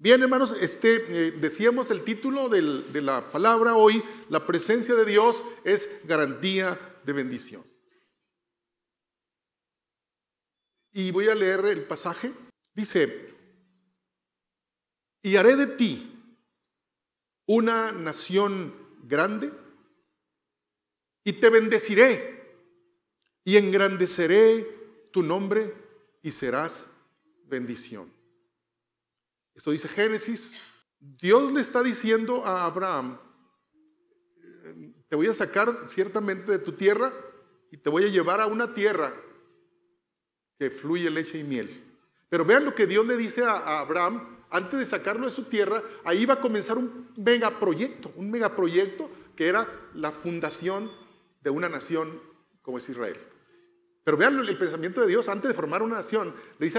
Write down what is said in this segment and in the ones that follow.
Bien, hermanos, decíamos el título de la palabra hoy: la presencia de Dios es garantía de bendición. Y voy a leer el pasaje. Dice: y haré de ti una nación grande, y te bendeciré, y engrandeceré tu nombre, y serás bendición. Esto dice Génesis. Dios le está diciendo a Abraham: te voy a sacar ciertamente de tu tierra y te voy a llevar a una tierra que fluye leche y miel. Pero vean lo que Dios le dice a Abraham antes de sacarlo de su tierra. Ahí va a comenzar un megaproyecto que era la fundación de una nación como es Israel. Pero vean el pensamiento de Dios antes de formar una nación. Le dice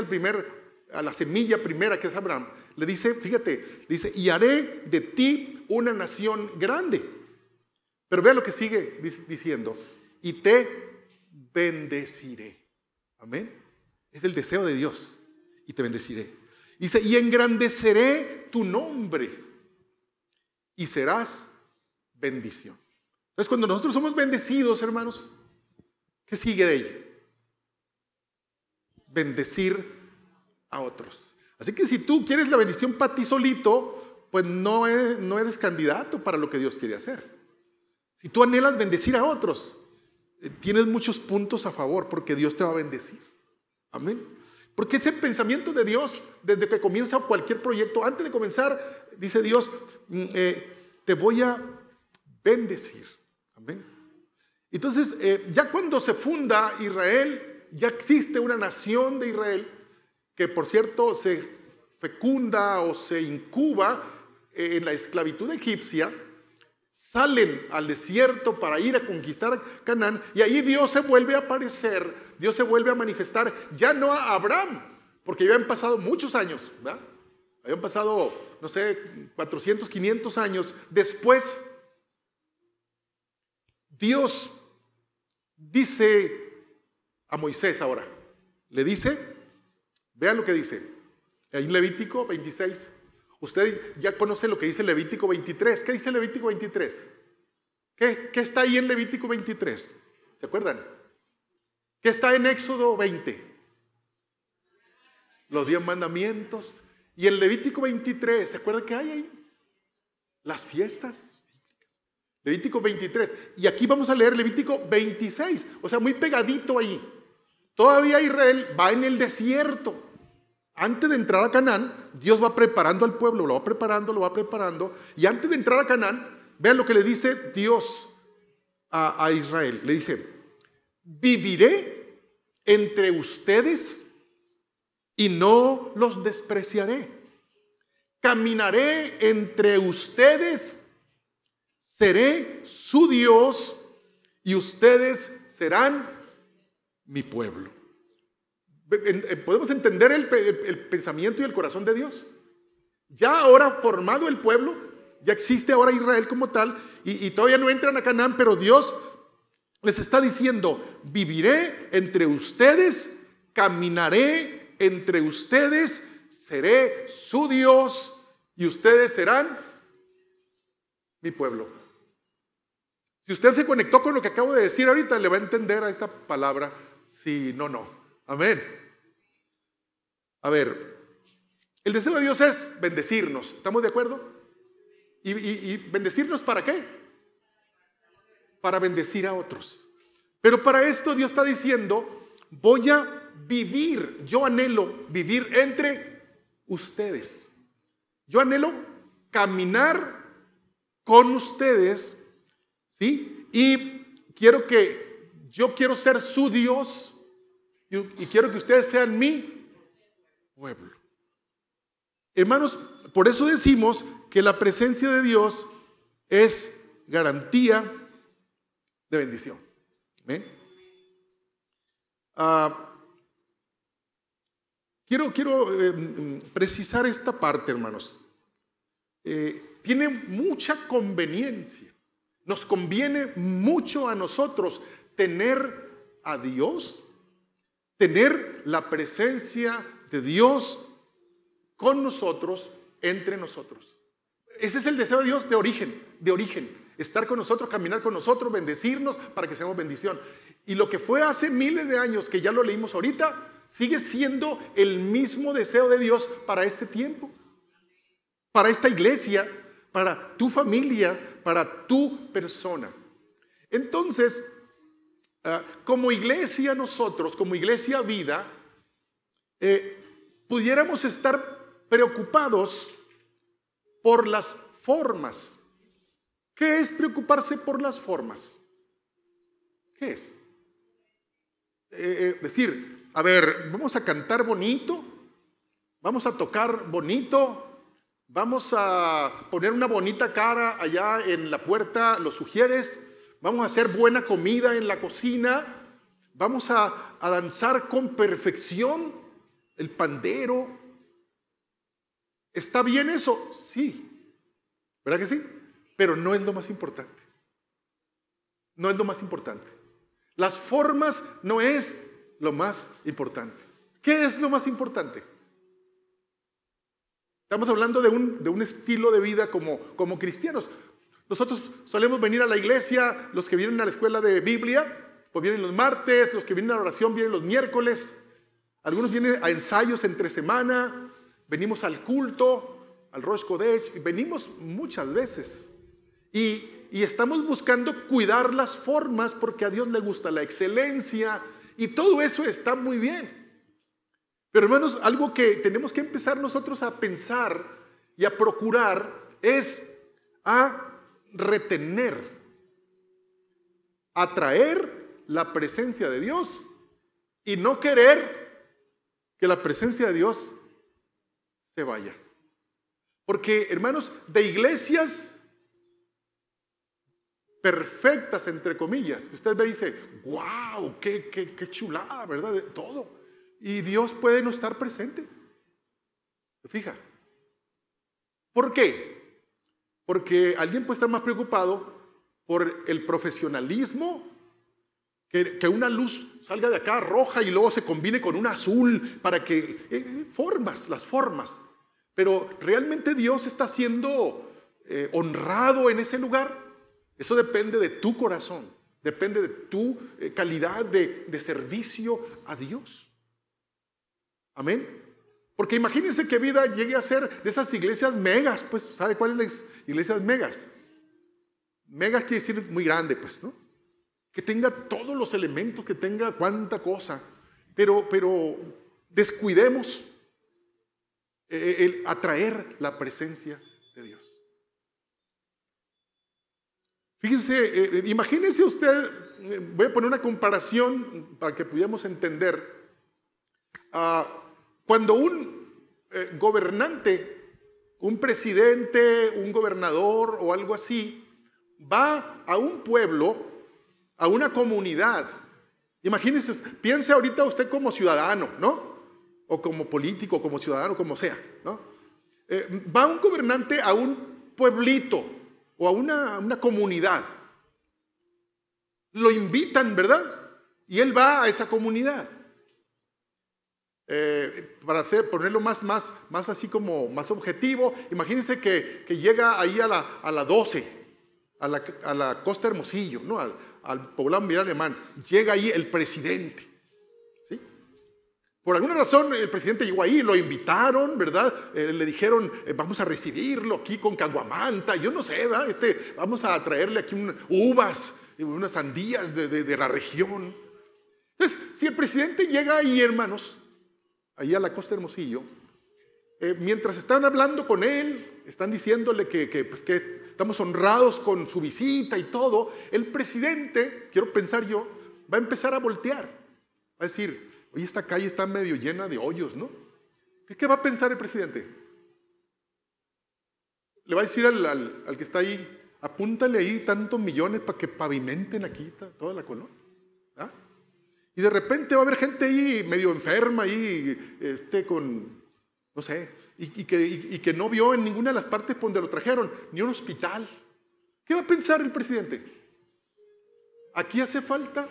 a la semilla primera, que es Abraham, le dice, fíjate, le dice: y haré de ti una nación grande. Pero vea lo que sigue diciendo: y te bendeciré. Amén. Es el deseo de Dios. Y te bendeciré. Dice: y engrandeceré tu nombre, y serás bendición. Entonces, cuando nosotros somos bendecidos, hermanos, ¿qué sigue de ahí? Bendecir a otros. Así que si tú quieres la bendición para ti solito, pues no eres candidato para lo que Dios quiere hacer. Si tú anhelas bendecir a otros, tienes muchos puntos a favor, porque Dios te va a bendecir. Amén. Porque es el pensamiento de Dios desde que comienza cualquier proyecto. Antes de comenzar, dice Dios: te voy a bendecir. Amén. Entonces, ya cuando se funda Israel, ya existe una nación de Israel, que por cierto se fecunda o se incuba en la esclavitud egipcia. Salen al desierto para ir a conquistar Canaán, y ahí Dios se vuelve a aparecer, Dios se vuelve a manifestar, ya no a Abraham, porque ya habían pasado muchos años, ¿verdad? Habían pasado, no sé, 400, 500 años. Después, Dios dice a Moisés ahora, le dice, vean lo que dice, en Levítico 26. Usted ya conoce lo que dice Levítico 23. ¿Qué dice Levítico 23? ¿Qué está ahí en Levítico 23? ¿Se acuerdan? ¿Qué está en Éxodo 20? Los 10 mandamientos. Y en Levítico 23, ¿se acuerdan qué hay ahí? Las fiestas. Levítico 23. Y aquí vamos a leer Levítico 26. O sea, muy pegadito ahí. Todavía Israel va en el desierto. Antes de entrar a Canaán, Dios va preparando al pueblo, lo va preparando. Y antes de entrar a Canaán, vean lo que le dice Dios a Israel. Le dice: viviré entre ustedes y no los despreciaré. Caminaré entre ustedes, seré su Dios y ustedes serán mi pueblo. ¿Podemos entender el pensamiento y el corazón de Dios? Ya ahora formado el pueblo, ya existe ahora Israel como tal, y todavía no entran a Canaán, pero Dios les está diciendo: viviré entre ustedes, caminaré entre ustedes, seré su Dios y ustedes serán mi pueblo. Si usted se conectó con lo que acabo de decir ahorita, le va a entender a esta palabra. Si no. Amén. A ver, el deseo de Dios es bendecirnos. ¿Estamos de acuerdo? ¿Y bendecirnos para qué? Para bendecir a otros. Pero para esto Dios está diciendo: voy a vivir. Yo anhelo vivir entre ustedes. Yo anhelo caminar con ustedes, ¿sí? Y yo quiero ser su Dios. Y quiero que ustedes sean mi pueblo. Hermanos, por eso decimos que la presencia de Dios es garantía de bendición. ¿Ven? Quiero precisar esta parte, hermanos. Tiene mucha conveniencia. Nos conviene mucho a nosotros tener a Dios, tener la presencia de Dios con nosotros entre nosotros. Ese es el deseo de Dios de origen. Estar con nosotros, caminar con nosotros, bendecirnos para que seamos bendición. Y lo que fue hace miles de años, que ya lo leímos ahorita, sigue siendo el mismo deseo de Dios para este tiempo, para esta iglesia, para tu familia, para tu persona. Entonces, como iglesia nosotros, como iglesia vida, pudiéramos estar preocupados por las formas. ¿Qué es preocuparse por las formas? ¿Qué es? Decir, a ver, vamos a cantar bonito, vamos a tocar bonito, vamos a poner una bonita cara allá en la puerta, los sugieres, vamos a hacer buena comida en la cocina, vamos a danzar con perfección el pandero. ¿Está bien eso? Sí. ¿Verdad que sí? Pero no es lo más importante. No es lo más importante. Las formas no es lo más importante. ¿Qué es lo más importante? Estamos hablando de un estilo de vida como cristianos. Nosotros solemos venir a la iglesia, los que vienen a la escuela de Biblia, pues vienen los martes, los que vienen a la oración vienen los miércoles, algunos vienen a ensayos entre semana, venimos al culto, al Rosh Kodesh, y venimos muchas veces. Y estamos buscando cuidar las formas porque a Dios le gusta la excelencia y todo eso está muy bien. Pero hermanos, algo que tenemos que empezar nosotros a pensar y a procurar es a retener, atraer la presencia de Dios y no querer que la presencia de Dios se vaya. Porque hermanos, de iglesias perfectas, entre comillas, que usted ve y dice, wow, qué chulada, ¿verdad? De todo. Y Dios puede no estar presente. ¿Se fija? ¿Por qué? Porque alguien puede estar más preocupado por el profesionalismo, que una luz salga de acá roja y luego se combine con una azul para que... las formas. Pero realmente Dios está siendo honrado en ese lugar. Eso depende de tu corazón, depende de tu calidad de servicio a Dios. Amén. Porque imagínense que vida llegue a ser de esas iglesias megas, pues, ¿sabe cuáles son las iglesias megas? Megas quiere decir muy grande, pues, ¿no? Que tenga todos los elementos, que tenga cuánta cosa, pero descuidemos el atraer la presencia de Dios. Fíjense, imagínense usted, voy a poner una comparación para que pudiéramos entender. Cuando un gobernante, un presidente, un gobernador o algo así, va a un pueblo, a una comunidad, imagínense, piense ahorita usted como ciudadano, ¿no? O como político, como ciudadano, como sea, ¿no? Va un gobernante a un pueblito o a una comunidad. Lo invitan, ¿verdad? Y él va a esa comunidad. Para ponerlo más así como más objetivo, imagínense que llega ahí a la 12, a la Costa Hermosillo, ¿no? Al poblado Miguel Alemán. Llega ahí el presidente. ¿Sí? Por alguna razón el presidente llegó ahí, lo invitaron, ¿verdad? Le dijeron, vamos a recibirlo aquí con caguamanta, yo no sé, ¿verdad? Vamos a traerle aquí uvas, unas sandías de la región. Entonces, si el presidente llega ahí, hermanos, ahí a la Costa Hermosillo, mientras están hablando con él, están diciéndole que estamos honrados con su visita y todo, el presidente, quiero pensar yo, va a empezar a voltear, va a decir, oye, esta calle está medio llena de hoyos, ¿no? ¿Qué va a pensar el presidente? Le va a decir al que está ahí, apúntale ahí tantos millones para que pavimenten aquí toda la colonia. ¿Ah? Y de repente va a haber gente ahí medio enferma, ahí, con, no sé, y que no vio en ninguna de las partes donde lo trajeron, ni un hospital. ¿Qué va a pensar el presidente? Aquí hace falta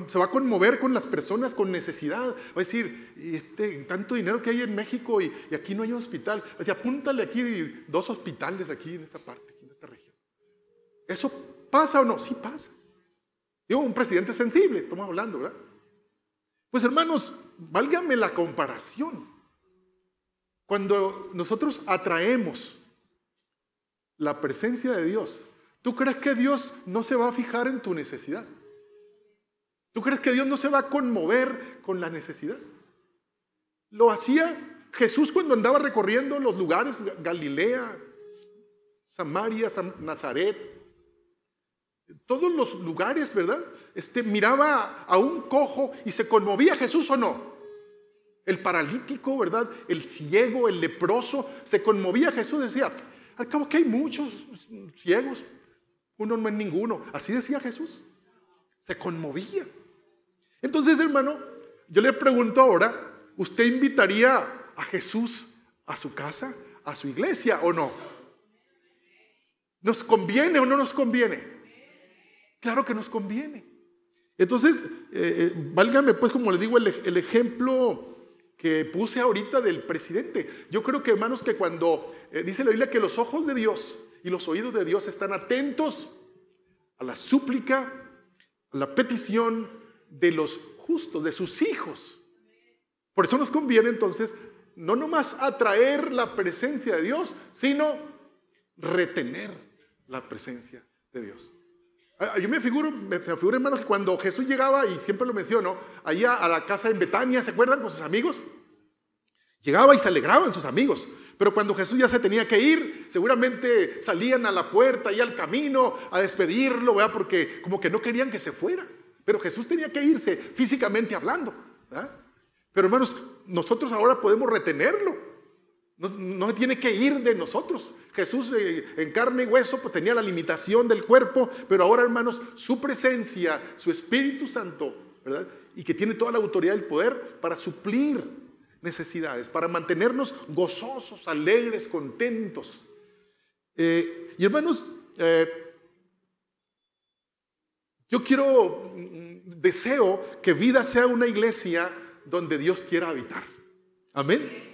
se va a conmover con las personas con necesidad. Va a decir, tanto dinero que hay en México y aquí no hay un hospital. O sea, apúntale aquí 2 hospitales aquí en esta parte, aquí en esta región. ¿Eso pasa o no? Sí pasa. Digo, un presidente sensible, estamos hablando, ¿verdad? Pues hermanos, válgame la comparación. Cuando nosotros atraemos la presencia de Dios, ¿tú crees que Dios no se va a fijar en tu necesidad? ¿Tú crees que Dios no se va a conmover con la necesidad? Lo hacía Jesús cuando andaba recorriendo los lugares, Galilea, Samaria, Nazaret, todos los lugares, ¿verdad? Miraba a un cojo y se conmovía Jesús, ¿o no? El paralítico, ¿verdad? El ciego, el leproso, se conmovía Jesús, decía, al cabo que hay muchos ciegos, uno no es ninguno. Así decía Jesús, se conmovía. Entonces, hermano, yo le pregunto ahora, ¿usted invitaría a Jesús a su casa, a su iglesia o no? ¿Nos conviene o no nos conviene? Claro que nos conviene. Entonces, válgame pues, como le digo, el ejemplo que puse ahorita del presidente. Yo creo que, hermanos, que cuando dice la Biblia que los ojos de Dios y los oídos de Dios están atentos a la súplica, a la petición de los justos, de sus hijos. Por eso nos conviene entonces no nomás atraer la presencia de Dios, sino retener la presencia de Dios. Yo me figuro, hermanos, que cuando Jesús llegaba, y siempre lo menciono, allá a la casa en Betania, ¿se acuerdan? Con sus amigos. Llegaba y se alegraban sus amigos. Pero cuando Jesús ya se tenía que ir, seguramente salían a la puerta y al camino a despedirlo, ¿verdad? Porque como que no querían que se fuera. Pero Jesús tenía que irse físicamente hablando, ¿verdad? Pero hermanos, nosotros ahora podemos retenerlo. No tiene que ir de nosotros. Jesús en carne y hueso pues tenía la limitación del cuerpo, pero ahora, hermanos, su presencia, su Espíritu Santo, ¿verdad? Y que tiene toda la autoridad y el poder para suplir necesidades, para mantenernos gozosos, alegres, contentos. Y hermanos, yo deseo que Vida sea una iglesia donde Dios quiera habitar. Amén.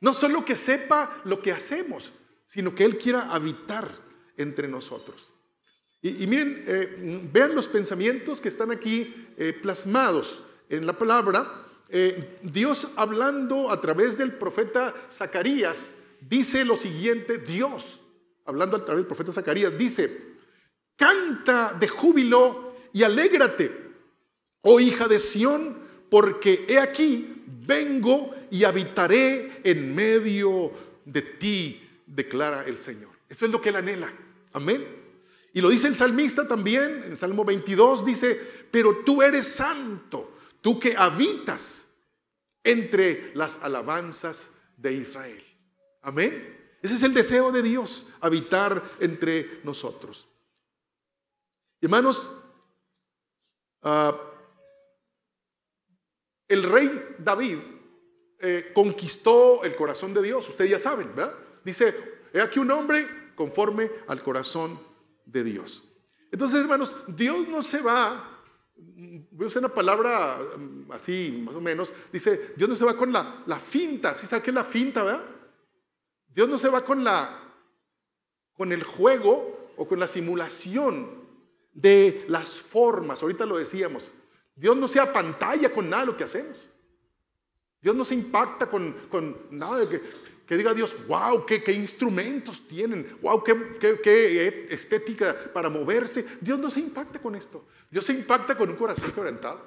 No solo que sepa lo que hacemos, sino que Él quiera habitar entre nosotros. Y miren, vean los pensamientos que están aquí plasmados en la palabra. Dios, hablando a través del profeta Zacarías, dice lo siguiente. Dios, hablando a través del profeta Zacarías, dice: canta de júbilo y alégrate, oh hija de Sión, porque he aquí vengo y habitaré en medio de ti, declara el Señor. Eso es lo que Él anhela. Amén. Y lo dice el salmista también, en Salmo 22 dice: pero tú eres santo, tú que habitas entre las alabanzas de Israel. Amén. Ese es el deseo de Dios, habitar entre nosotros. Hermanos, el rey David conquistó el corazón de Dios. Ustedes ya saben, ¿verdad? Dice: he aquí un hombre conforme al corazón de Dios. Entonces, hermanos, Dios no se va, voy a usar una palabra así más o menos, dice, Dios no se va con la finta. ¿Sí sabe qué es la finta, verdad? Dios no se va con el juego o con la simulación de las formas. Ahorita lo decíamos. Dios no se apantalla con nada de lo que hacemos. Dios no se impacta con nada de que diga Dios: wow, qué instrumentos tienen, wow, qué estética para moverse. Dios no se impacta con esto. Dios se impacta con un corazón quebrantado,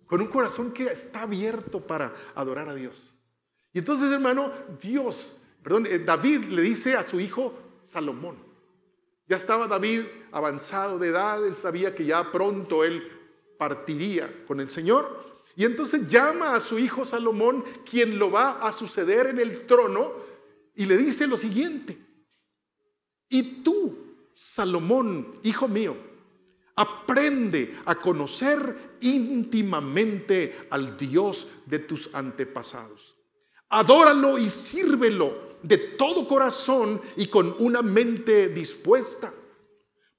con un corazón que está abierto para adorar a Dios. Y entonces, hermano, David le dice a su hijo Salomón. Ya estaba David avanzado de edad, él sabía que ya pronto él partiría con el Señor. Y entonces llama a su hijo Salomón, quien lo va a suceder en el trono, y le dice lo siguiente: y tú, Salomón, hijo mío, aprende a conocer íntimamente al Dios de tus antepasados. Adóralo y sírvelo de todo corazón y con una mente dispuesta,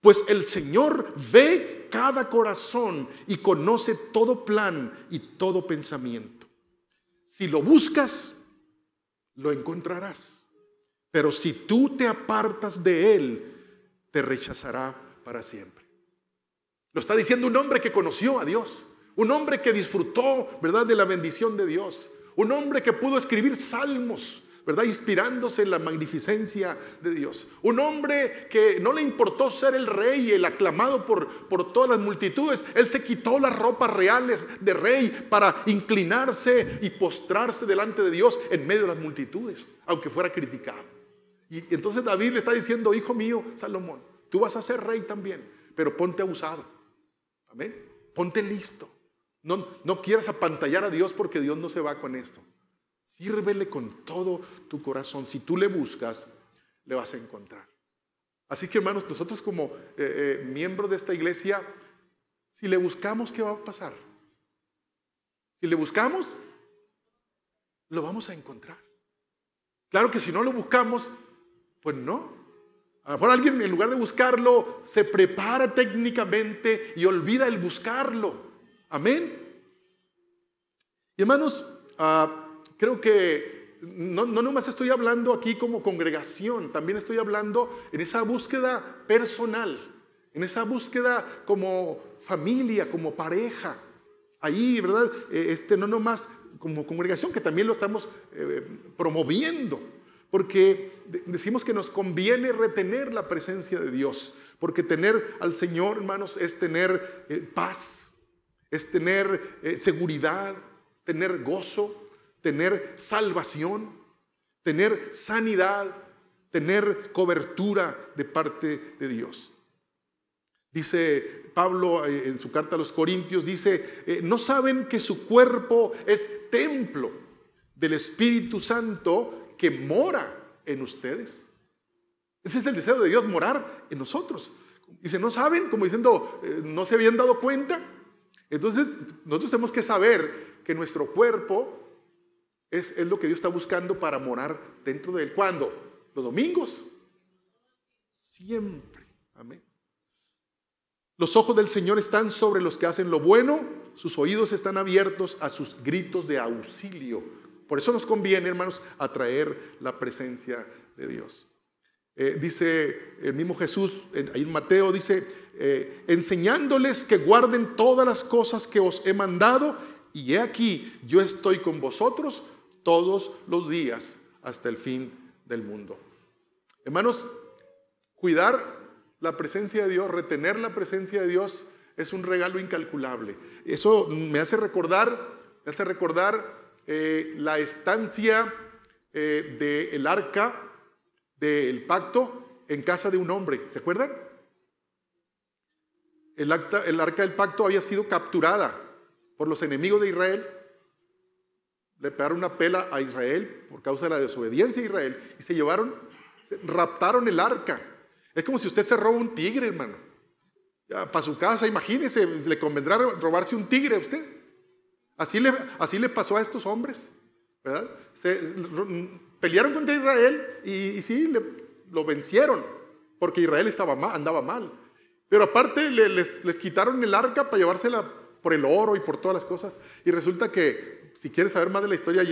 pues el Señor ve cada corazón y conoce todo plan y todo pensamiento. Si lo buscas, lo encontrarás. Pero si tú te apartas de Él, te rechazará para siempre. Lo está diciendo un hombre que conoció a Dios. Un hombre que disfrutó, ¿verdad?, de la bendición de Dios. Un hombre que pudo escribir salmos, ¿verdad?, inspirándose en la magnificencia de Dios. Un hombre que no le importó ser el rey, el aclamado por todas las multitudes. Él se quitó las ropas reales de rey para inclinarse y postrarse delante de Dios en medio de las multitudes, aunque fuera criticado. Y entonces David le está diciendo: hijo mío, Salomón, tú vas a ser rey también, pero ponte abusado. Amén. Ponte listo. No quieras apantallar a Dios, porque Dios no se va con esto. Sírvele con todo tu corazón. Si tú le buscas, le vas a encontrar. Así que, hermanos, nosotros como miembros de esta iglesia, si le buscamos, ¿qué va a pasar? Si le buscamos, lo vamos a encontrar. Claro que si no lo buscamos, pues no. A lo mejor alguien, en lugar de buscarlo, se prepara técnicamente y olvida el buscarlo. Amén. Y hermanos, creo que no nomás estoy hablando aquí como congregación, también estoy hablando en esa búsqueda personal, en esa búsqueda como familia, como pareja. Ahí, ¿verdad? No nomás como congregación, que también lo estamos promoviendo, porque decimos que nos conviene retener la presencia de Dios, porque tener al Señor, hermanos, es tener paz. Es tener seguridad, tener gozo, tener salvación, tener sanidad, tener cobertura de parte de Dios. Dice Pablo en su carta a los Corintios, dice: ¿no saben que su cuerpo es templo del Espíritu Santo que mora en ustedes? Ese es el deseo de Dios, morar en nosotros. Dice: ¿no saben? Como diciendo, ¿no se habían dado cuenta? Entonces, nosotros tenemos que saber que nuestro cuerpo es lo que Dios está buscando para morar dentro de Él. ¿Cuándo? ¿Los domingos? Siempre. Amén. Los ojos del Señor están sobre los que hacen lo bueno, sus oídos están abiertos a sus gritos de auxilio. Por eso nos conviene, hermanos, atraer la presencia de Dios. Dice el mismo Jesús, ahí en Mateo, dice: enseñándoles que guarden todas las cosas que os he mandado, y he aquí, yo estoy con vosotros todos los días hasta el fin del mundo. Hermanos, cuidar la presencia de Dios, retener la presencia de Dios, es un regalo incalculable. Eso me hace recordar la estancia del arca del pacto en casa de un hombre. ¿Se acuerdan? El arca del pacto había sido capturada por los enemigos de Israel. Le pegaron una pela a Israel por causa de la desobediencia de Israel y raptaron el arca. Es como si usted se roba un tigre, hermano. Para su casa, imagínese, le convendrá robarse un tigre a usted. Así le pasó a estos hombres, ¿verdad? Pelearon contra Israel y sí, lo vencieron, porque Israel andaba mal. Pero aparte les quitaron el arca para llevársela por el oro y por todas las cosas. Y resulta que, si quieres saber más de la historia,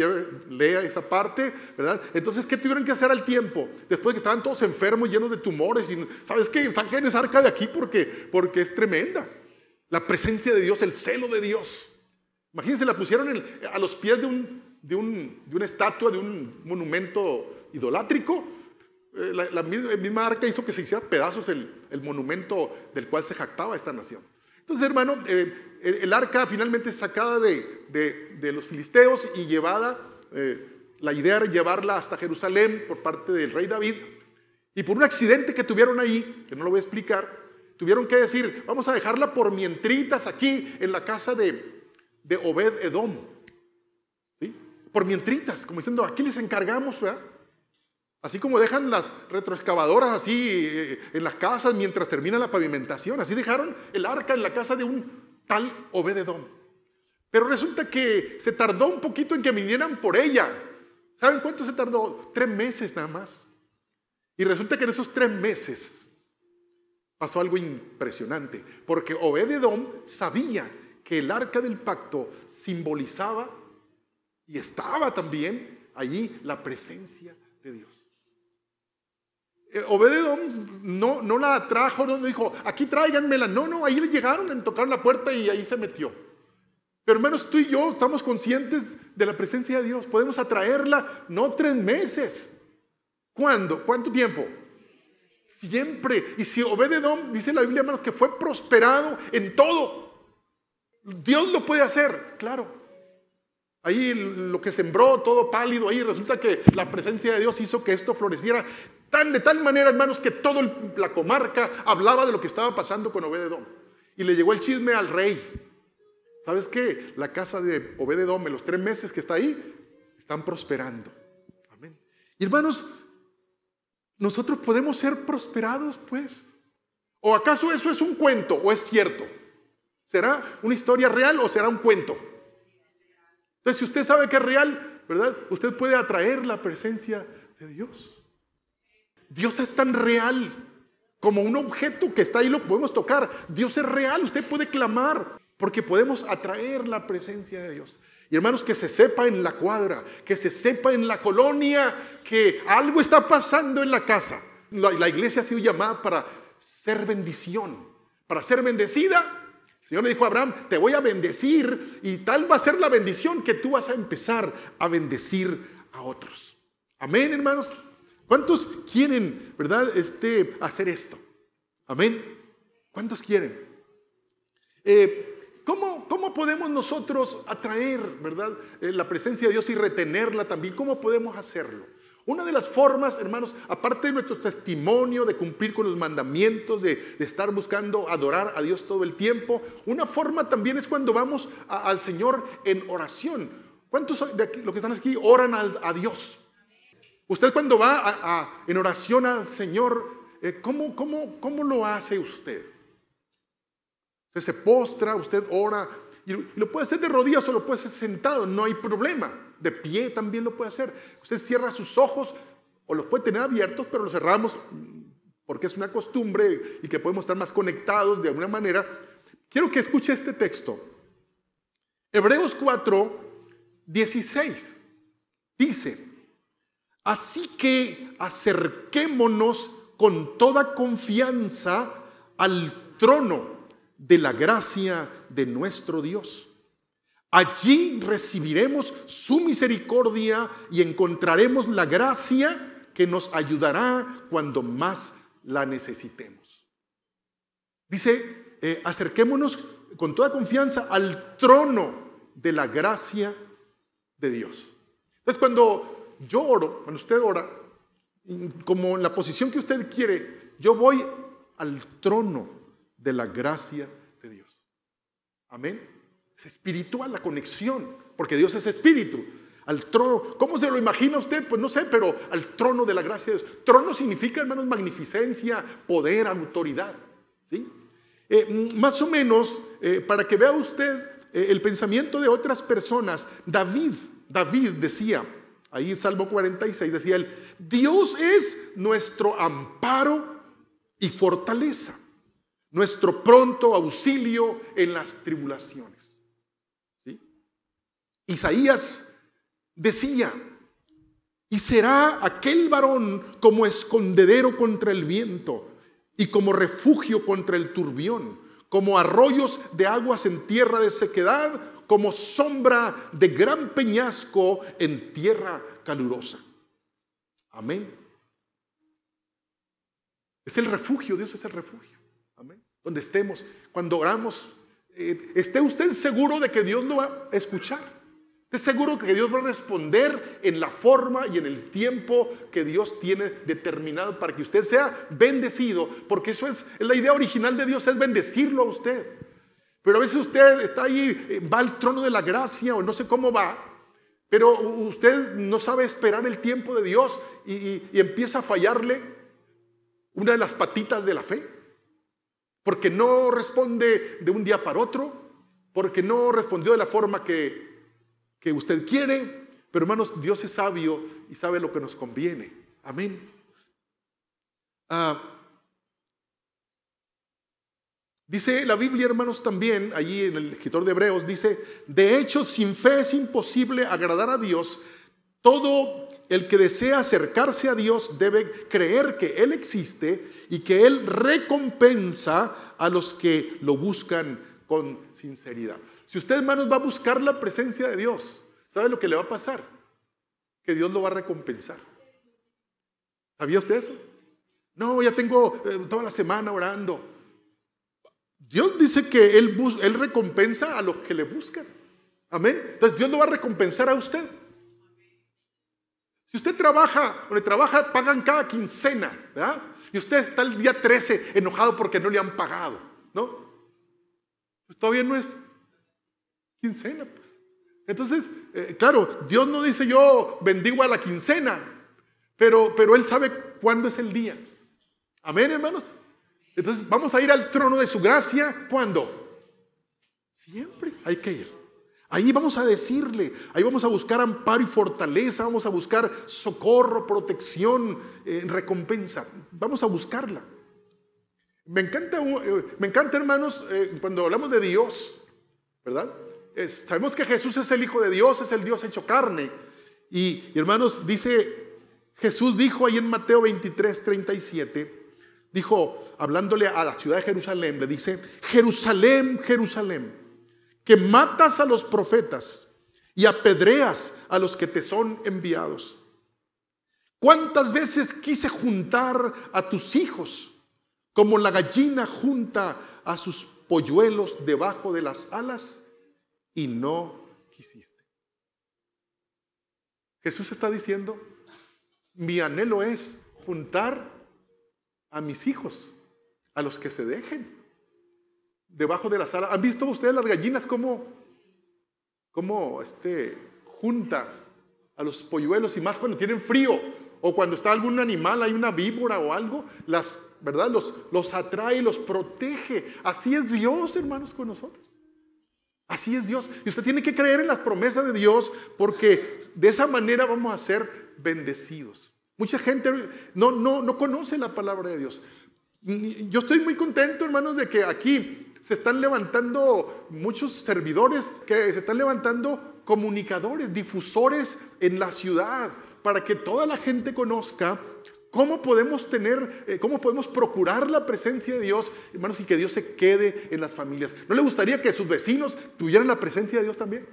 lea esa parte, ¿verdad? Entonces, ¿qué tuvieron que hacer al tiempo? Después que estaban todos enfermos, llenos de tumores, y ¿sabes qué? Saquen esa arca de aquí porque es tremenda. La presencia de Dios, el celo de Dios. Imagínense, la pusieron a los pies de una estatua, de un monumento idolátrico. La misma arca hizo que se hiciera pedazos el monumento del cual se jactaba esta nación. Entonces, hermano, el arca finalmente es sacada de los filisteos y llevada, la idea era llevarla hasta Jerusalén por parte del rey David. Y por un accidente que tuvieron ahí, que no lo voy a explicar, tuvieron que decir: vamos a dejarla por mientritas aquí en la casa de Obed Edom. ¿Sí? Por mientritas, como diciendo, aquí les encargamos, ¿verdad? Así como dejan las retroexcavadoras así en las casas mientras termina la pavimentación, así dejaron el arca en la casa de un tal Obed Edom. Pero resulta que se tardó un poquito en que vinieran por ella. ¿Saben cuánto se tardó? 3 meses nada más. Y resulta que en esos 3 meses pasó algo impresionante, porque Obed-edom sabía que el arca del pacto simbolizaba y estaba también allí la presencia de Dios. Obed-edom no la trajo, no dijo, aquí tráiganmela. No, ahí le llegaron, tocaron la puerta y ahí se metió. Pero hermanos, tú y yo estamos conscientes de la presencia de Dios. Podemos atraerla, no 3 meses. ¿Cuándo? ¿Cuánto tiempo? Siempre. Y si Obed-edom, dice la Biblia, hermanos, que fue prosperado en todo, Dios lo puede hacer, claro. Ahí lo que sembró, todo pálido, ahí resulta que la presencia de Dios hizo que esto floreciera de tal manera, hermanos, que toda la comarca hablaba de lo que estaba pasando con Obed-edom. Y le llegó el chisme al rey. ¿Sabes qué? La casa de Obed-edom en los 3 meses que está ahí, están prosperando. Amén. Y hermanos, ¿nosotros podemos ser prosperados, pues? ¿O acaso eso es un cuento o es cierto? ¿Será una historia real o será un cuento? Entonces, si usted sabe que es real, ¿verdad? Usted puede atraer la presencia de Dios. Dios es tan real como un objeto que está ahí, lo podemos tocar. Dios es real, usted puede clamar, porque podemos atraer la presencia de Dios. Y hermanos, que se sepa en la cuadra, que se sepa en la colonia, que algo está pasando en la casa. La iglesia ha sido llamada para ser bendición, para ser bendecida. El Señor le dijo a Abraham, te voy a bendecir y tal va a ser la bendición que tú vas a empezar a bendecir a otros. Amén, hermanos. ¿Cuántos quieren, verdad, hacer esto? Amén. ¿Cuántos quieren? ¿Cómo podemos nosotros atraer, verdad, la presencia de Dios y retenerla también? ¿Cómo podemos hacerlo? Una de las formas, hermanos, aparte de nuestro testimonio, de cumplir con los mandamientos, de estar buscando adorar a Dios todo el tiempo, una forma también es cuando vamos al Señor en oración. ¿Cuántos de aquí, los que están aquí, oran a Dios? Usted cuando va en oración al Señor, ¿cómo lo hace usted? Usted se postra, usted ora, y lo puede hacer de rodillas o lo puede hacer sentado, no hay problema. De pie también lo puede hacer. Usted cierra sus ojos o los puede tener abiertos, pero los cerramos porque es una costumbre y que podemos estar más conectados de alguna manera. Quiero que escuche este texto. Hebreos 4:16 dice: así que acerquémonos con toda confianza al trono de la gracia de nuestro Dios. Allí recibiremos su misericordia y encontraremos la gracia que nos ayudará cuando más la necesitemos. Dice, acerquémonos con toda confianza al trono de la gracia de Dios. Entonces, cuando yo oro, cuando usted ora, como en la posición que usted quiere, yo voy al trono de la gracia de Dios. Amén. Es espiritual la conexión, porque Dios es espíritu. Al trono, ¿cómo se lo imagina usted? Pues no sé, pero al trono de la gracia de Dios. Trono significa, hermanos, magnificencia, poder, autoridad, ¿sí? Más o menos, para que vea usted el pensamiento de otras personas, David decía, ahí en Salmo 46, decía él, Dios es nuestro amparo y fortaleza, nuestro pronto auxilio en las tribulaciones. Isaías decía, y será aquel varón como escondedero contra el viento y como refugio contra el turbión, como arroyos de aguas en tierra de sequedad, como sombra de gran peñasco en tierra calurosa. Amén. Es el refugio, Dios es el refugio. Amén. Donde estemos, cuando oramos, esté usted seguro de que Dios lo va a escuchar. Esté seguro que Dios va a responder en la forma y en el tiempo que Dios tiene determinado para que usted sea bendecido, porque eso es la idea original de Dios, es bendecirlo a usted. Pero a veces usted está ahí, va al trono de la gracia o no sé cómo va, pero usted no sabe esperar el tiempo de Dios y empieza a fallarle una de las patitas de la fe, porque no responde de un día para otro, porque no respondió de la forma que usted quiere. Pero hermanos, Dios es sabio y sabe lo que nos conviene. Amén. Dice la Biblia, hermanos, también, allí en el escritor de Hebreos, dice: de hecho, sin fe es imposible agradar a Dios. Todo el que desea acercarse a Dios debe creer que Él existe y que Él recompensa a los que lo buscan con sinceridad. Si usted, hermanos, va a buscar la presencia de Dios, ¿sabe lo que le va a pasar? Que Dios lo va a recompensar. ¿Sabía usted eso? No, ya tengo toda la semana orando. Dios dice que Él recompensa a los que le buscan. Amén. Entonces Dios lo va a recompensar a usted. Si usted trabaja, donde trabaja pagan cada quincena, ¿verdad? Y usted está el día 13 enojado porque no le han pagado, ¿no? Pues todavía no es quincena, pues. Entonces, claro, Dios no dice yo bendigo a la quincena, pero Él sabe cuándo es el día. Amén, hermanos. Entonces vamos a ir al trono de su gracia. ¿Cuándo? Siempre hay que ir. Ahí vamos a decirle, ahí vamos a buscar amparo y fortaleza, vamos a buscar socorro, protección, recompensa. Vamos a buscarla. Me encanta, hermanos, cuando hablamos de Dios, ¿verdad? Sabemos que Jesús es el Hijo de Dios, es el Dios hecho carne. Y hermanos, Jesús dijo ahí en Mateo 23:37, dijo, hablándole a la ciudad de Jerusalén, le dice: Jerusalén, Jerusalén, que matas a los profetas y apedreas a los que te son enviados. ¿Cuántas veces quise juntar a tus hijos como la gallina junta a sus polluelos debajo de las alas y no quisiste? Jesús está diciendo: mi anhelo es juntar a mis hijos, a los que se dejen debajo de las alas. ¿Han visto ustedes las gallinas cómo junta a los polluelos? Y más cuando tienen frío o cuando está algún animal, hay una víbora o algo, ¿verdad? Los atrae y los protege. Así es Dios, hermanos, con nosotros. Así es Dios. Y usted tiene que creer en las promesas de Dios, porque de esa manera vamos a ser bendecidos. Mucha gente no conoce la palabra de Dios. Yo estoy muy contento, hermanos, de que aquí se están levantando muchos servidores, que se están levantando comunicadores, difusores en la ciudad, para que toda la gente conozca cómo podemos procurar la presencia de Dios, hermanos, y que Dios se quede en las familias. ¿No le gustaría que sus vecinos tuvieran la presencia de Dios también?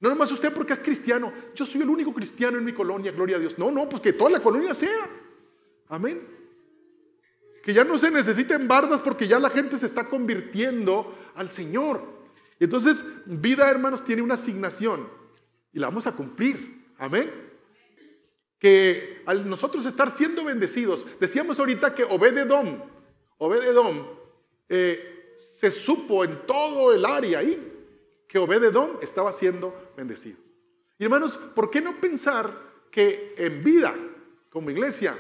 No nomás usted porque es cristiano. Yo soy el único cristiano en mi colonia, gloria a Dios. No, pues que toda la colonia sea. Amén. Que ya no se necesiten bardas porque ya la gente se está convirtiendo al Señor. Entonces, vida, hermanos, tiene una asignación y la vamos a cumplir. Amén. Que al nosotros estar siendo bendecidos, decíamos ahorita que Obed-Edom, se supo en todo el área ahí que Obed-Edom estaba siendo bendecido. Y hermanos, ¿por qué no pensar que en vida, como iglesia,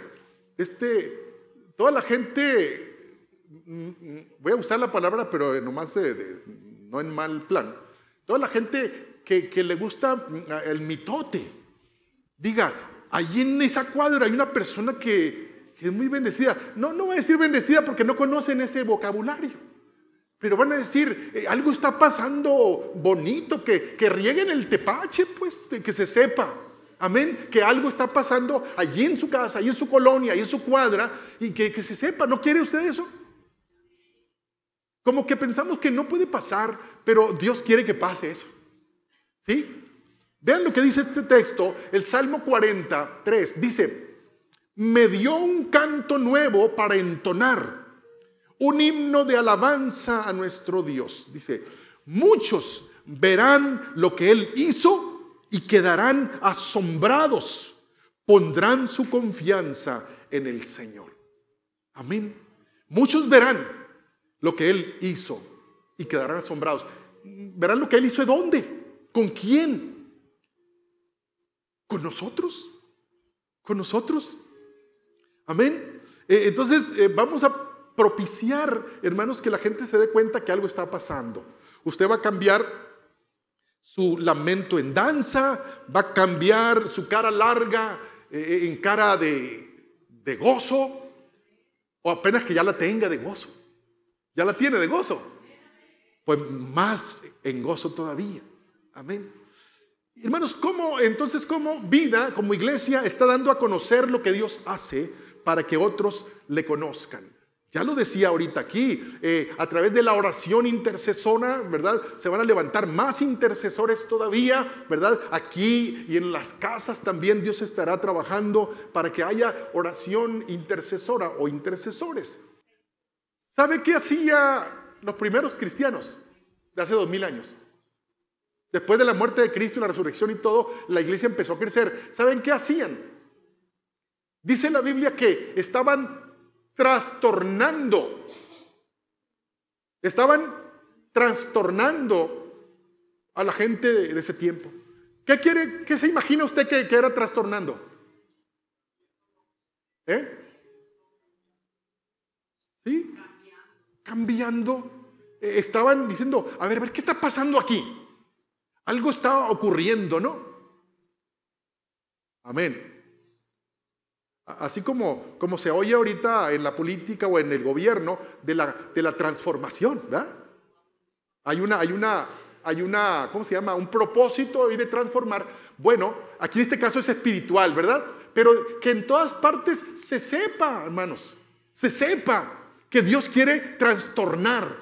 toda la gente, voy a usar la palabra, pero nomás no en mal plan, toda la gente que le gusta el mitote, diga, allí en esa cuadra hay una persona que es muy bendecida. No voy a decir bendecida porque no conocen ese vocabulario. Pero van a decir, algo está pasando bonito, que rieguen el tepache, pues, que se sepa. Amén, que algo está pasando allí en su casa, allí en su colonia, allí en su cuadra, y que se sepa. ¿No quiere usted eso? Como que pensamos que no puede pasar, pero Dios quiere que pase eso. ¿Sí? Vean lo que dice este texto, el Salmo 43, dice: me dio un canto nuevo para entonar, un himno de alabanza a nuestro Dios. Dice: muchos verán lo que Él hizo y quedarán asombrados. Pondrán su confianza en el Señor. Amén. Muchos verán lo que Él hizo y quedarán asombrados. ¿Verán lo que Él hizo? ¿De dónde? ¿Con quién? ¿Con nosotros? ¿Con nosotros? Amén. Entonces vamos a propiciar, hermanos, que la gente se dé cuenta que algo está pasando. Usted va a cambiar su lamento en danza, va a cambiar su cara larga en cara de gozo, o apenas que ya la tenga de gozo. Ya la tiene de gozo. Pues más en gozo todavía. Amén. Hermanos, entonces cómo vida, como iglesia, está dando a conocer lo que Dios hace para que otros le conozcan? Ya lo decía ahorita aquí, a través de la oración intercesora, ¿verdad? Se van a levantar más intercesores todavía, ¿verdad? Aquí y en las casas también Dios estará trabajando para que haya oración intercesora o intercesores. ¿Sabe qué hacía los primeros cristianos de hace 2000 años? Después de la muerte de Cristo y la resurrección y todo, la iglesia empezó a crecer. ¿Saben qué hacían? Dice la Biblia que estaban trastornando a la gente de ese tiempo. ¿Qué se imagina usted que era trastornando? ¿Sí? Cambiando. Estaban diciendo, a ver, ¿qué está pasando aquí? Algo está ocurriendo, ¿no? Amén. Así como se oye ahorita en la política o en el gobierno de la transformación, ¿verdad? Hay una, ¿cómo se llama? Un propósito de transformar. Bueno, aquí en este caso es espiritual, ¿verdad? Pero que en todas partes se sepa, hermanos, se sepa que Dios quiere trastornar,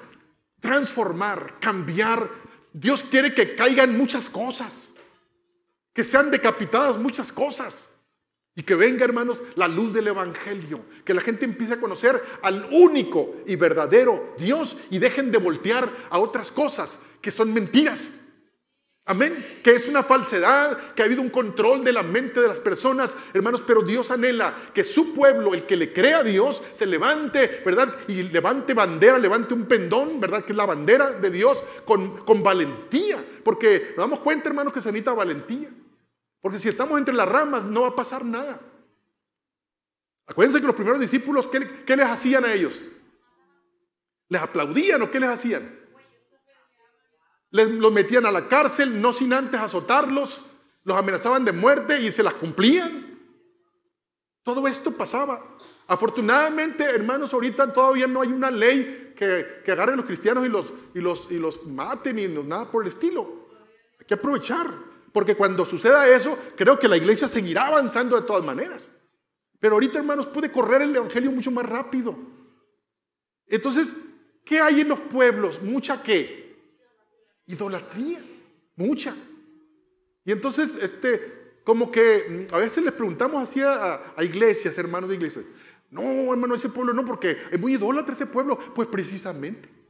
transformar, cambiar. Dios quiere que caigan muchas cosas, que sean decapitadas muchas cosas. Y que venga, hermanos, la luz del evangelio, que la gente empiece a conocer al único y verdadero Dios y dejen de voltear a otras cosas que son mentiras. Amén. Que es una falsedad, que ha habido un control de la mente de las personas, hermanos, pero Dios anhela que su pueblo, el que le crea a Dios, se levante, ¿verdad? Y levante bandera, levante un pendón, ¿verdad? Que es la bandera de Dios con valentía, porque nos damos cuenta, hermanos, que se necesita valentía. Porque si estamos entre las ramas no va a pasar nada. Acuérdense que los primeros discípulos, ¿qué les hacían a ellos? ¿Les aplaudían o qué les hacían? Los metían a la cárcel, no sin antes azotarlos, los amenazaban de muerte y se las cumplían. Todo esto pasaba. Afortunadamente, hermanos, ahorita todavía no hay una ley que agarre a los cristianos y los maten y nada por el estilo. Hay que aprovechar. Porque cuando suceda eso, creo que la iglesia seguirá avanzando de todas maneras. Pero ahorita, hermanos, puede correr el evangelio mucho más rápido. Entonces, ¿qué hay en los pueblos? ¿Mucha qué? Idolatría. Mucha. Y entonces, como que a veces les preguntamos así a iglesias, hermanos de iglesias. No, hermano, ese pueblo no, porque es muy idólatra ese pueblo. Pues precisamente.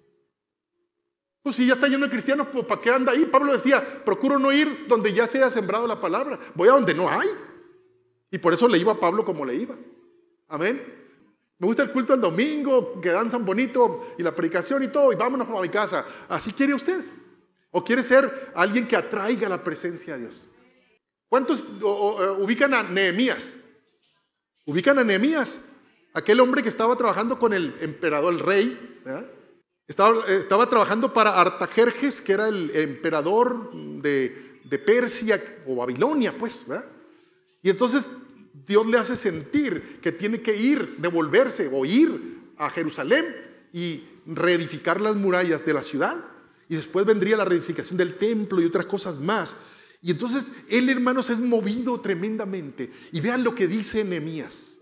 Pues si ya está lleno de cristianos, pues ¿para qué anda ahí? Pablo decía, procuro no ir donde ya se haya sembrado la palabra. Voy a donde no hay. Y por eso le iba a Pablo como le iba. Amén. Me gusta el culto el domingo, que danzan bonito y la predicación y todo, y vámonos para mi casa. ¿Así quiere usted? ¿O quiere ser alguien que atraiga la presencia de Dios? ¿Cuántos ubican a Nehemías? ¿Ubican a Nehemías? Aquel hombre que estaba trabajando con el emperador, el rey, ¿verdad? Estaba trabajando para Artajerjes, que era el emperador de Persia o Babilonia, pues, ¿verdad? Y entonces Dios le hace sentir que tiene que devolverse o ir a Jerusalén y reedificar las murallas de la ciudad. Y después vendría la reedificación del templo y otras cosas más. Y entonces él, hermanos, es movido tremendamente. Y vean lo que dice Nehemías.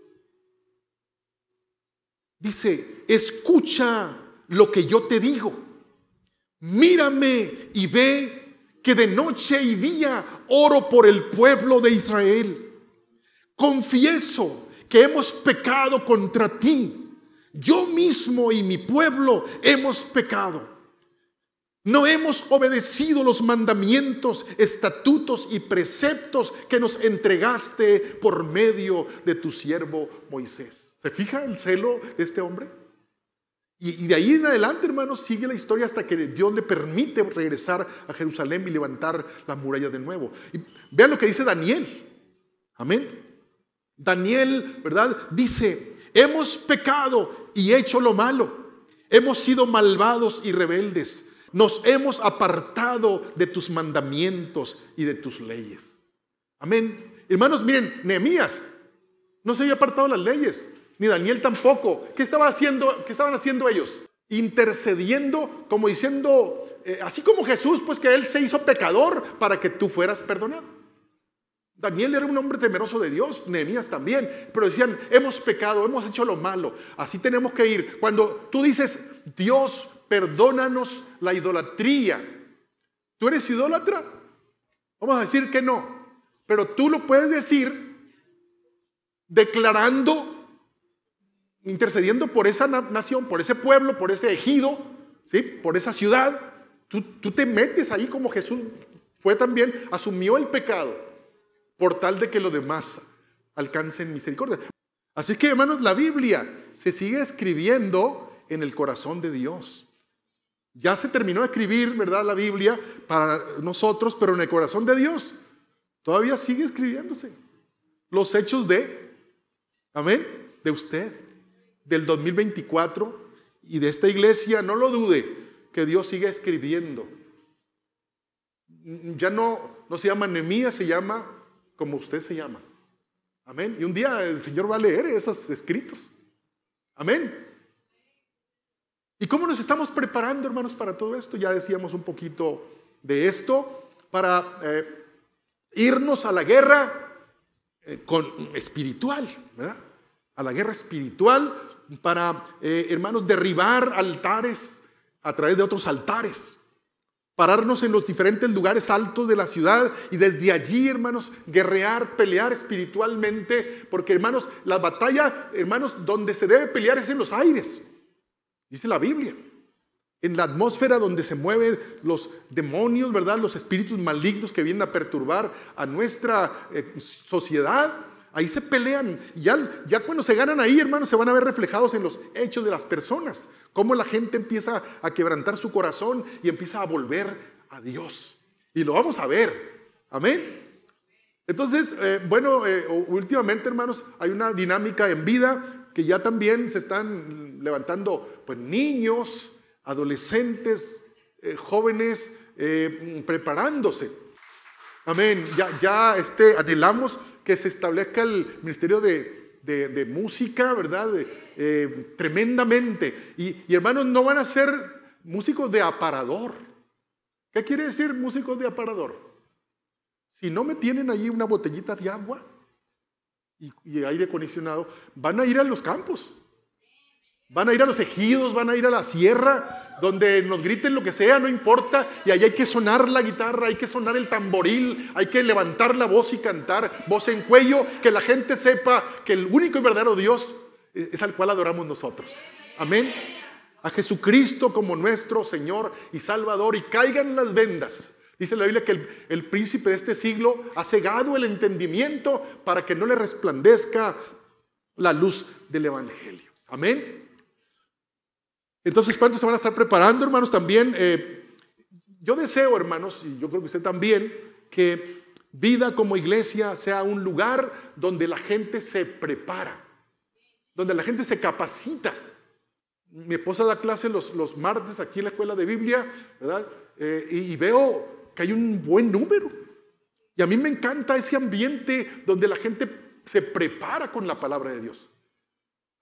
Dice, escucha lo que yo te digo, mírame y ve que de noche y día oro por el pueblo de Israel. Confieso que hemos pecado contra ti. Yo mismo y mi pueblo hemos pecado. No hemos obedecido los mandamientos, estatutos y preceptos que nos entregaste por medio de tu siervo Moisés. ¿Se fija el celo de este hombre? Y de ahí en adelante, hermanos, sigue la historia hasta que Dios le permite regresar a Jerusalén y levantar las murallas de nuevo. Y vean lo que dice Daniel. Amén. Daniel, ¿verdad? Dice, hemos pecado y hecho lo malo. Hemos sido malvados y rebeldes. Nos hemos apartado de tus mandamientos y de tus leyes. Amén. Hermanos, miren, Nehemías no se había apartado de las leyes. Ni Daniel tampoco. ¿Qué estaban haciendo ellos? intercediendo, como diciendo, así como Jesús, pues que Él se hizo pecador para que tú fueras perdonado. Daniel era un hombre temeroso de Dios, Nehemías también, pero decían, hemos pecado, hemos hecho lo malo, así tenemos que ir. Cuando tú dices, Dios, perdónanos la idolatría, ¿tú eres idólatra? Vamos a decir que no, pero tú lo puedes decir declarando, intercediendo por esa nación, por ese pueblo, por ese ejido, ¿sí? Por esa ciudad. Tú te metes ahí como Jesús fue también, asumió el pecado por tal de que los demás alcancen misericordia. Así que, hermanos, la Biblia se sigue escribiendo en el corazón de Dios. Ya se terminó de escribir, ¿verdad?, la Biblia para nosotros, pero en el corazón de Dios todavía sigue escribiéndose. Los hechos de, amén, de usted, del 2024 y de esta iglesia, no lo dude, que Dios sigue escribiendo. Ya no se llama Nehemías, se llama como usted se llama. Amén. Y un día el Señor va a leer esos escritos. Amén. ¿Y cómo nos estamos preparando, hermanos, para todo esto? Ya decíamos un poquito de esto, para irnos a la guerra espiritual, ¿verdad? A la guerra espiritual, para, hermanos, derribar altares a través de otros altares, pararnos en los diferentes lugares altos de la ciudad y desde allí, hermanos, guerrear, pelear espiritualmente, porque, hermanos, la batalla, hermanos, donde se debe pelear es en los aires, dice la Biblia, en la atmósfera donde se mueven los demonios, ¿verdad?, los espíritus malignos que vienen a perturbar a nuestra sociedad. Ahí se pelean, y ya cuando se ganan ahí, hermanos, se van a ver reflejados en los hechos de las personas, cómo la gente empieza a quebrantar su corazón y empieza a volver a Dios, y lo vamos a ver, amén. Entonces, últimamente, hermanos, hay una dinámica en vida que ya también se están levantando, pues, niños, adolescentes, jóvenes, preparándose, amén. Ya anhelamos que se establezca el ministerio de música, ¿verdad? Tremendamente. Y hermanos, no van a ser músicos de aparador. ¿Qué quiere decir músicos de aparador? Si no me tienen allí una botellita de agua y aire acondicionado, van a ir a los campos. Van a ir a los ejidos, van a ir a la sierra, donde nos griten lo que sea, no importa, y ahí hay que sonar la guitarra, hay que sonar el tamboril, hay que levantar la voz y cantar, voz en cuello, que la gente sepa que el único y verdadero Dios es al cual adoramos nosotros. Amén. A Jesucristo como nuestro Señor y Salvador, y caigan las vendas. Dice la Biblia que el príncipe de este siglo ha cegado el entendimiento para que no le resplandezca la luz del Evangelio. Amén. Entonces, ¿cuántos se van a estar preparando, hermanos? También, yo deseo, hermanos, y yo creo que usted también, que Vida como iglesia sea un lugar donde la gente se prepara, donde la gente se capacita. Mi esposa da clase los martes aquí en la escuela de Biblia, ¿verdad? Y veo que hay un buen número. Y a mí me encanta ese ambiente donde la gente se prepara con la palabra de Dios.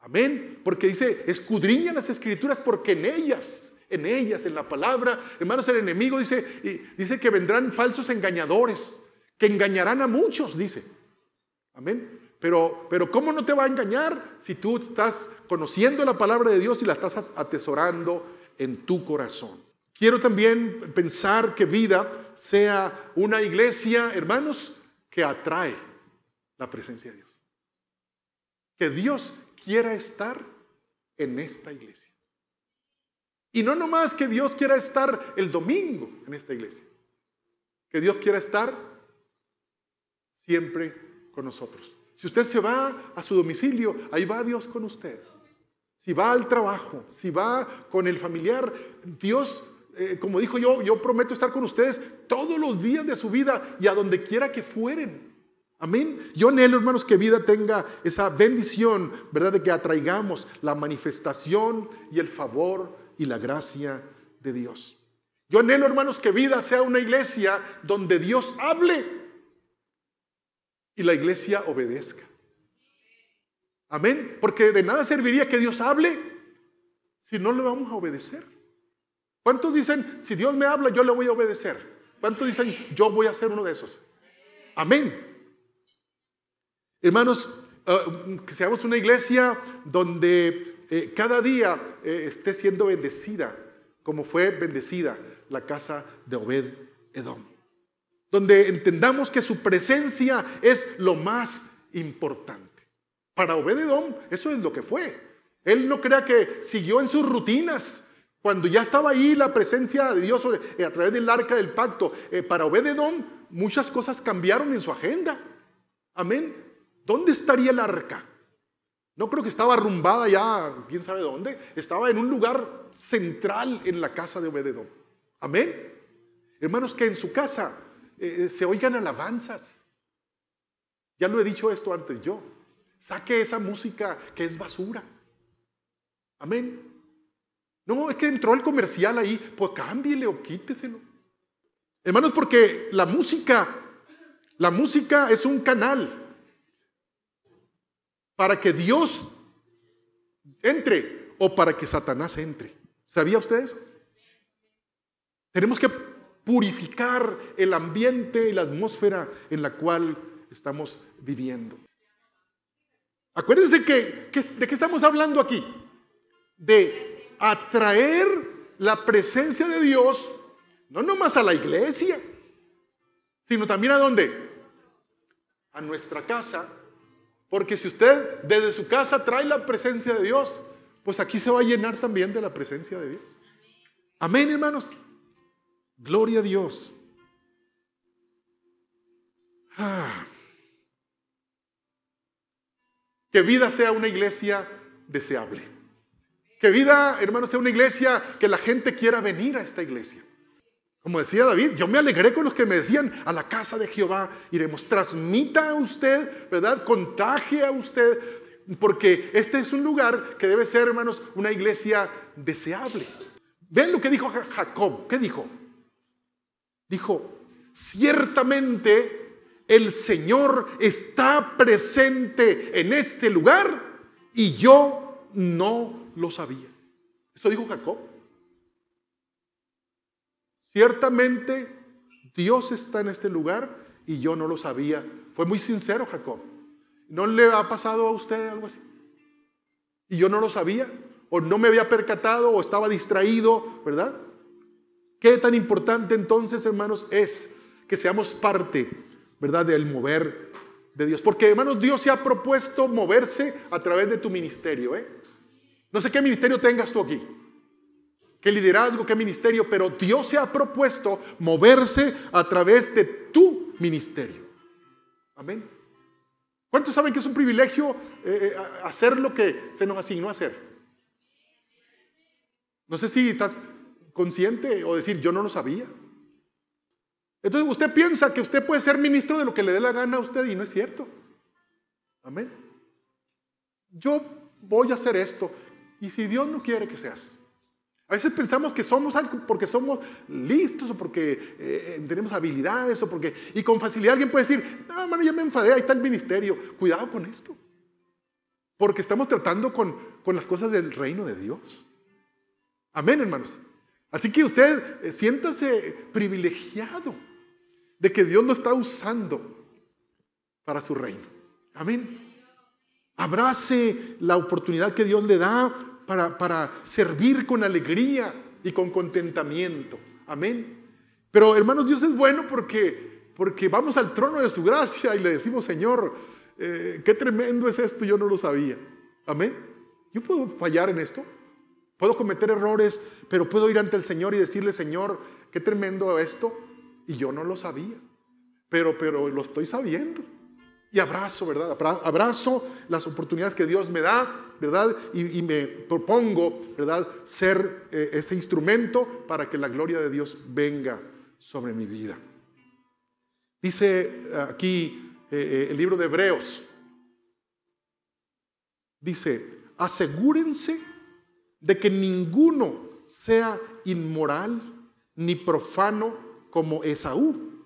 Amén, porque dice, escudriñan las escrituras porque en ellas, en la palabra, hermanos, el enemigo dice que vendrán falsos engañadores, que engañarán a muchos, dice. Amén, pero ¿cómo no te va a engañar si tú estás conociendo la palabra de Dios y la estás atesorando en tu corazón? Quiero también pensar que Vida sea una iglesia, hermanos, que atrae la presencia de Dios. Que Dios quiera estar en esta iglesia. Y no nomás que Dios quiera estar el domingo en esta iglesia. Que Dios quiera estar siempre con nosotros. Si usted se va a su domicilio, ahí va Dios con usted. Si va al trabajo, si va con el familiar, Dios, como dijo yo prometo estar con ustedes todos los días de su vida y a donde quiera que fueren. Amén. Yo anhelo, hermanos, que Vida tenga esa bendición, ¿verdad? De que atraigamos la manifestación y el favor y la gracia de Dios. Yo anhelo, hermanos, que Vida sea una iglesia donde Dios hable y la iglesia obedezca. Amén. Porque de nada serviría que Dios hable si no le vamos a obedecer? ¿Cuántos dicen, si Dios me habla, yo le voy a obedecer? ¿Cuántos dicen, yo voy a ser uno de esos? Amén. Hermanos, que seamos una iglesia donde cada día esté siendo bendecida, como fue bendecida la casa de Obed-Edom. Donde entendamos que su presencia es lo más importante. Para Obed-Edom eso es lo que fue. Él no crea que siguió en sus rutinas. Cuando ya estaba ahí la presencia de Dios a través del arca del pacto, para Obed-Edom muchas cosas cambiaron en su agenda. Amén. ¿Dónde estaría el arca? No creo que estaba arrumbada ya, quién sabe dónde. Estaba en un lugar central en la casa de Obed-Edom. Amén. Hermanos, que en su casa se oigan alabanzas. Ya lo he dicho esto antes yo. Saque esa música que es basura. Amén. No, es que entró el comercial ahí, pues cámbiele o quíteselo. Hermanos, porque la música es un canal para que Dios entre o para que Satanás entre. ¿Sabía usted eso? Tenemos que purificar el ambiente y la atmósfera en la cual estamos viviendo. Acuérdense ¿de qué estamos hablando aquí? De atraer la presencia de Dios, no nomás a la iglesia, sino también ¿a dónde? A nuestra casa. Porque si usted desde su casa trae la presencia de Dios, pues aquí se va a llenar también de la presencia de Dios. Amén, hermanos. Gloria a Dios. Que vida sea una iglesia deseable. Que vida, hermanos, sea una iglesia que la gente quiera venir a esta iglesia. Como decía David, yo me alegré con los que me decían, a la casa de Jehová iremos. Transmita a usted, ¿verdad? Contagie a usted, porque este es un lugar que debe ser, hermanos, una iglesia deseable. Ven lo que dijo Jacob. ¿Qué dijo? Dijo, ciertamente el Señor está presente en este lugar y yo no lo sabía. Eso dijo Jacob. Ciertamente Dios está en este lugar y yo no lo sabía. Fue muy sincero Jacob. ¿No le ha pasado a usted algo así? Y yo no lo sabía, o no me había percatado, o estaba distraído, ¿verdad? Qué tan importante entonces, hermanos, es que seamos parte, ¿verdad?, del mover de Dios. Porque, hermanos, Dios se ha propuesto moverse a través de tu ministerio, No sé qué ministerio tengas tú aquí, qué liderazgo, qué ministerio, pero Dios se ha propuesto moverse a través de tu ministerio. Amén. ¿Cuántos saben que es un privilegio hacer lo que se nos asignó a hacer? No sé si estás consciente o decir, yo no lo sabía. Entonces usted piensa que usted puede ser ministro de lo que le dé la gana a usted y no es cierto. Amén. Yo voy a hacer esto y si Dios no quiere que seas. A veces pensamos que somos algo porque somos listos o porque tenemos habilidades o porque... Y con facilidad alguien puede decir, no, hermano, ya me enfadé, ahí está el ministerio. Cuidado con esto. Porque estamos tratando con las cosas del reino de Dios. Amén, hermanos. Así que usted siéntase privilegiado de que Dios lo está usando para su reino. Amén. Abrace la oportunidad que Dios le da para servir con alegría y con contentamiento. Amén. Pero hermanos, Dios es bueno porque vamos al trono de su gracia y le decimos, Señor, qué tremendo es esto, yo no lo sabía. Amén. Yo puedo fallar en esto, puedo cometer errores, pero puedo ir ante el Señor y decirle, Señor, qué tremendo esto, y yo no lo sabía, pero lo estoy sabiendo. Y abrazo, ¿verdad? Abrazo las oportunidades que Dios me da, ¿verdad? Y me propongo, ¿verdad?, ser ese instrumento para que la gloria de Dios venga sobre mi vida. Dice aquí el libro de Hebreos, dice, asegúrense de que ninguno sea inmoral ni profano como Esaú,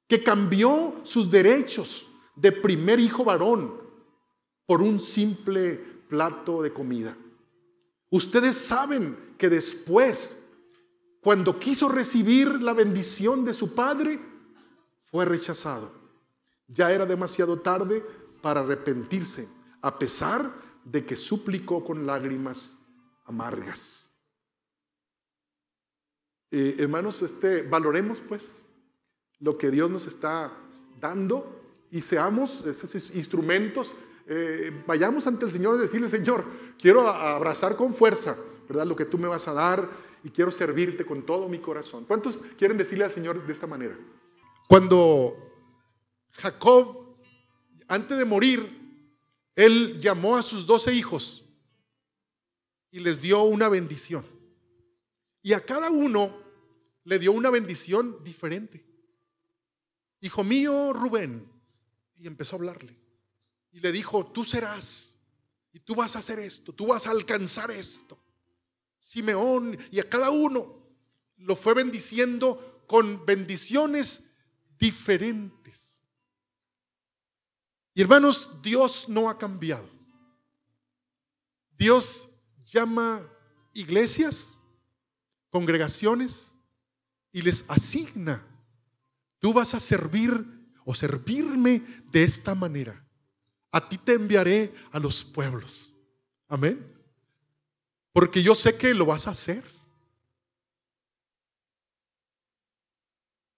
que cambió sus derechos de primer hijo varón por un simple plato de comida. Ustedes saben que después, cuando quiso recibir la bendición de su padre, fue rechazado. Ya era demasiado tarde para arrepentirse, a pesar de que suplicó con lágrimas amargas. Hermanos, valoremos pues lo que Dios nos está dando y seamos esos instrumentos. Vayamos ante el Señor y decirle: Señor, quiero abrazar con fuerza, ¿verdad?, lo que tú me vas a dar, y quiero servirte con todo mi corazón. ¿Cuántos quieren decirle al Señor de esta manera? Cuando Jacob, antes de morir, él llamó a sus 12 hijos y les dio una bendición. Y a cada uno le dio una bendición diferente. Hijo mío, Rubén. Y empezó a hablarle. Y le dijo: tú serás, y tú vas a hacer esto, tú vas a alcanzar esto. Simeón, y a cada uno lo fue bendiciendo con bendiciones diferentes. Y hermanos, Dios no ha cambiado. Dios llama iglesias, congregaciones, y les asigna: tú vas a servir o servirme de esta manera. A ti te enviaré a los pueblos. Amén. Porque yo sé que lo vas a hacer.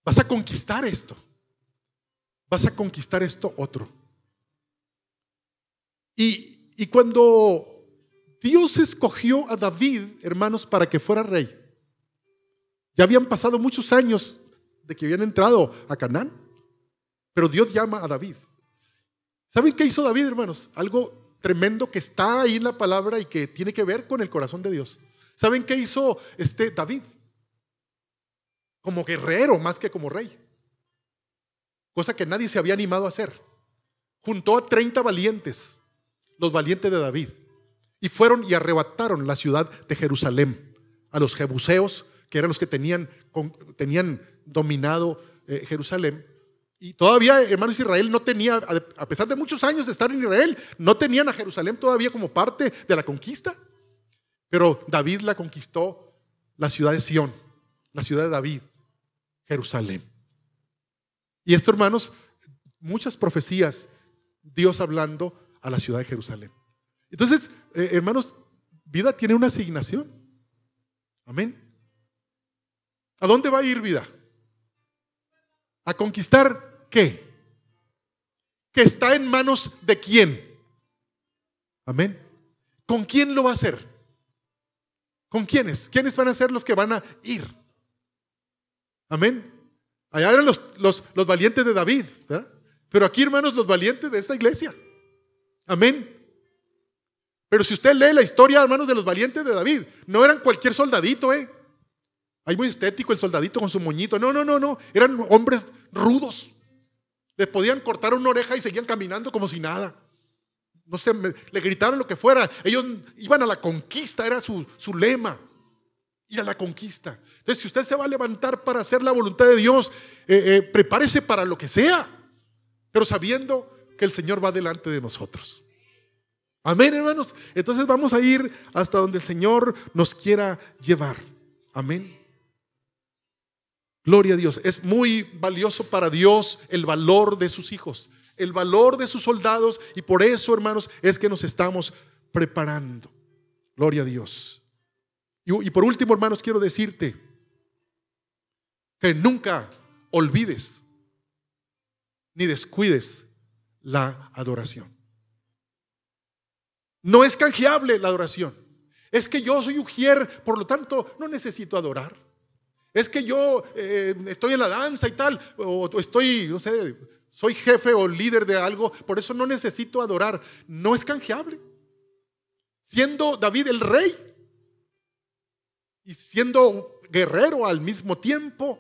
Vas a conquistar esto. Vas a conquistar esto otro. Y cuando Dios escogió a David, hermanos, para que fuera rey, ya habían pasado muchos años de que habían entrado a Canaán, pero Dios llama a David. ¿Saben qué hizo David, hermanos? Algo tremendo que está ahí en la palabra y que tiene que ver con el corazón de Dios. ¿Saben qué hizo David? Como guerrero más que como rey, cosa que nadie se había animado a hacer. Juntó a 30 valientes, los valientes de David, y fueron y arrebataron la ciudad de Jerusalén a los jebuseos, que eran los que tenían dominado Jerusalén. Y todavía, hermanos, Israel no tenía, a pesar de muchos años de estar en Israel, no tenían a Jerusalén todavía como parte de la conquista. Pero David la conquistó, la ciudad de Sión, la ciudad de David, Jerusalén. Y esto, hermanos, muchas profecías, Dios hablando a la ciudad de Jerusalén. Entonces, hermanos, vida tiene una asignación. Amén. ¿A dónde va a ir vida? ¿A conquistar qué? Que está en manos de quién. Amén. ¿Con quién lo va a hacer? ¿Con quiénes? ¿Quiénes van a ser los que van a ir? Amén. Allá eran los valientes de David, ¿verdad? Pero aquí, hermanos, los valientes de esta iglesia. Amén. Pero si usted lee la historia, hermanos, de los valientes de David, no eran cualquier soldadito, Ahí muy estético el soldadito con su moñito. No. Eran hombres rudos. Les podían cortar una oreja y seguían caminando como si nada. No sé, le gritaron lo que fuera. Ellos iban a la conquista, era su lema. Ir a la conquista. Entonces, si usted se va a levantar para hacer la voluntad de Dios, prepárese para lo que sea, pero sabiendo que el Señor va delante de nosotros. Amén, hermanos. Entonces vamos a ir hasta donde el Señor nos quiera llevar. Amén. Gloria a Dios. Es muy valioso para Dios el valor de sus hijos, el valor de sus soldados, y por eso, hermanos, es que nos estamos preparando. Gloria a Dios. Y por último, hermanos, quiero decirte que nunca olvides ni descuides la adoración. No es canjeable la adoración. Es que yo soy ujier, por lo tanto no necesito adorar. Es que yo estoy en la danza y tal, o estoy, no sé, soy jefe o líder de algo, por eso no necesito adorar. No es canjeable. Siendo David el rey y siendo guerrero al mismo tiempo,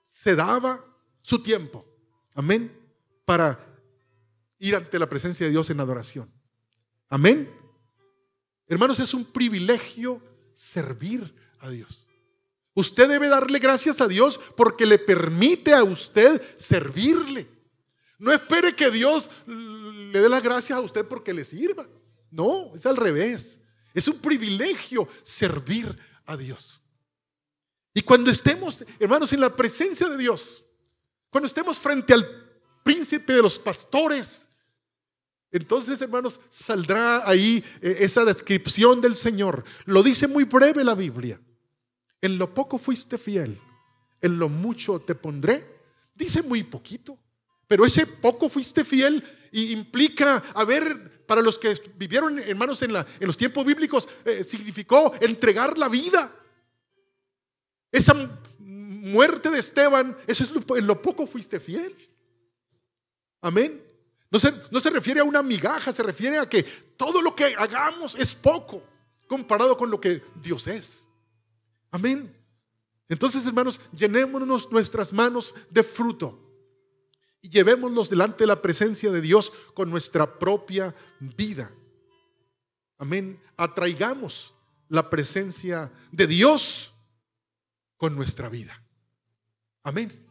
se daba su tiempo, amén, para ir ante la presencia de Dios en adoración. Amén. Hermanos, es un privilegio servir a Dios. Usted debe darle gracias a Dios porque le permite a usted servirle. No espere que Dios le dé las gracias a usted porque le sirva. No, es al revés. Es un privilegio servir a Dios. Y cuando estemos, hermanos, en la presencia de Dios, cuando estemos frente al príncipe de los pastores, entonces, hermanos, saldrá ahí esa descripción del Señor. Lo dice muy breve la Biblia. En lo poco fuiste fiel, en lo mucho te pondré. Dice muy poquito, pero ese poco fuiste fiel y implica, para los que vivieron, hermanos, en los tiempos bíblicos, significó entregar la vida. Esa muerte de Esteban, eso es en lo poco fuiste fiel. Amén. No se refiere a una migaja, se refiere a que todo lo que hagamos es poco comparado con lo que Dios es. Amén. Entonces, hermanos, llenémonos nuestras manos de fruto y llevémonos delante de la presencia de Dios con nuestra propia vida. Amén. Atraigamos la presencia de Dios con nuestra vida. Amén.